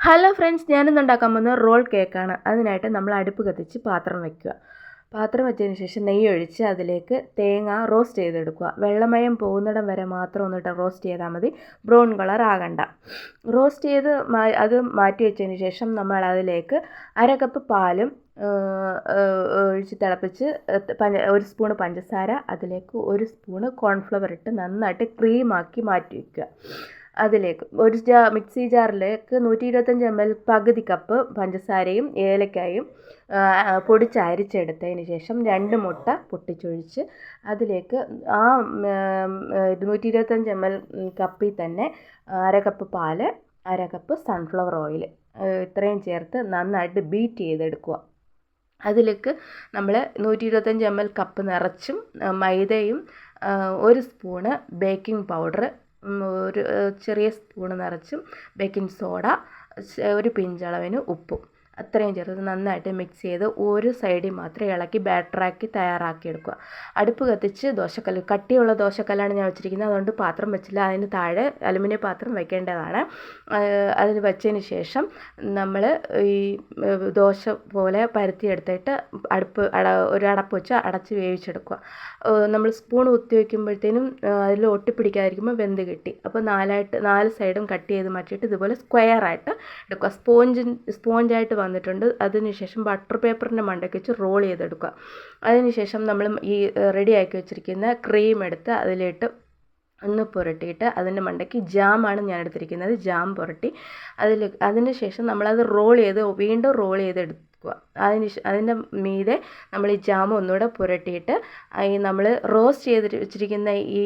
Hello friends, ഞാനിന്ന് ഉണ്ടാക്കാൻ പോകുന്നത് റോൾ കേക്കാണ്. അതിനായിട്ട് നമ്മൾ അടുപ്പ് കത്തിച്ച് പാത്രം വയ്ക്കുക. പാത്രം വെച്ചതിന് ശേഷം നെയ്യ് ഒഴിച്ച് അതിലേക്ക് തേങ്ങ റോസ്റ്റ് ചെയ്തെടുക്കുക. വെള്ളമയം പോകുന്നിടം വരെ മാത്രം ഒന്നിട്ട് റോസ്റ്റ് ചെയ്താൽ മതി, ബ്രൗൺ കളർ ആകണ്ട. റോസ്റ്റ് ചെയ്ത് അത് മാറ്റി വെച്ചതിന് ശേഷം നമ്മൾ അതിലേക്ക് അര കപ്പ് പാലും ഒഴിച്ച് തിളപ്പിച്ച് ഒരു സ്പൂണ് പഞ്ചസാര, അതിലേക്ക് ഒരു സ്പൂണ് കോൺഫ്ലവർ ഇട്ട് നന്നായിട്ട് ക്രീമാക്കി മാറ്റി വയ്ക്കുക. അതിലേക്ക് ഒരു മിക്സി ജാറിലേക്ക് 125 ml പകുതി കപ്പ് പഞ്ചസാരയും ഏലക്കായും പൊടിച്ച് അരിച്ചെടുത്തതിന് ശേഷം 2 മുട്ട പൊട്ടിച്ചൊഴിച്ച് അതിലേക്ക് ആ 125 ml കപ്പിൽ തന്നെ അര കപ്പ് പാല്, അര കപ്പ് സൺഫ്ലവർ ഓയിൽ ഇത്രയും ചേർത്ത് നന്നായിട്ട് ബീറ്റ് ചെയ്തെടുക്കുക. അതിലേക്ക് നമ്മൾ 125 ml കപ്പ് നിറച്ചും മൈദയും ഒരു സ്പൂണ് ബേക്കിംഗ് പൗഡർ, ഒരു ചെറിയ സ്പൂണ് നിറച്ചും ബേക്കിംഗ് സോഡ, ഒരു പിഞ്ചളവിന് ഉപ്പും അത്രയും ചേർത്ത് നന്നായിട്ട് മിക്സ് ചെയ്ത് ഒരു സൈഡിൽ മാത്രം ഇളക്കി ബാറ്ററാക്കി തയ്യാറാക്കിയെടുക്കുക. അടുപ്പ് കത്തിച്ച് ദോശക്കല്ല്, കട്ടിയുള്ള ദോശക്കല്ലാണ് ഞാൻ വെച്ചിരിക്കുന്നത്, അതുകൊണ്ട് പാത്രം വെച്ചില്ല. അതിന് താഴെ അലുമിനിയം പാത്രം വെക്കേണ്ടതാണ്. അതിന് വെച്ചതിന് ശേഷം നമ്മൾ ഈ ദോശ പോലെ പരത്തിയെടുത്തിട്ട് ഒരു അടപ്പ് വെച്ച് അടച്ച് വേവിച്ചെടുക്കുക. നമ്മൾ സ്പൂൺ കുത്തി വയ്ക്കുമ്പോഴത്തേനും അതിൽ ഒട്ടിപ്പിടിക്കാതിരിക്കുമ്പോൾ വെന്ത് കിട്ടി. അപ്പോൾ 4 സൈഡും കട്ട് ചെയ്ത് മാറ്റിയിട്ട് ഇതുപോലെ സ്ക്വയറായിട്ട് എടുക്കുക. സ്പോഞ്ചായിട്ട് വന്നിട്ടുണ്ട്. അതിനുശേഷം ബട്ടർ പേപ്പറിൻ്റെ മണ്ടയ്ക്ക് വെച്ച് റോൾ ചെയ്തെടുക്കുക. അതിനുശേഷം നമ്മൾ ഈ റെഡിയാക്കി വെച്ചിരിക്കുന്ന ക്രീം എടുത്ത് അതിലിട്ട് ഒന്ന് പുരട്ടിയിട്ട് അതിൻ്റെ മണ്ടയ്ക്ക് ജാമാണ് ഞാൻ എടുത്തിരിക്കുന്നത്. ജാം പുരട്ടി അതിന് ശേഷം നമ്മളത് വീണ്ടും റോൾ ചെയ്തെടുക്കുക. അതിൻ്റെ മീതെ നമ്മൾ ഈ ജാം ഒന്നുകൂടെ പുരട്ടിയിട്ട് ഈ നമ്മൾ റോസ്റ്റ് ചെയ്ത് വെച്ചിരിക്കുന്ന ഈ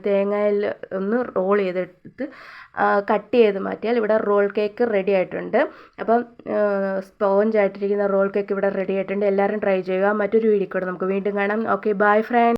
തേങ്ങയിൽ ഒന്ന് റോൾ ചെയ്തെടുത്ത് കട്ട് ചെയ്ത് മാറ്റിയാൽ ഇവിടെ റോൾ കേക്ക് റെഡി ആയിട്ടുണ്ട്. അപ്പം സ്പോഞ്ചായിട്ടിരിക്കുന്ന റോൾ കേക്ക് ഇവിടെ റെഡി ആയിട്ടുണ്ട്. എല്ലാവരും ട്രൈ ചെയ്യുക. മറ്റൊരു വീഡിയോ കൂടെ നമുക്ക് വീണ്ടും കാണാം. Okay, bye friends.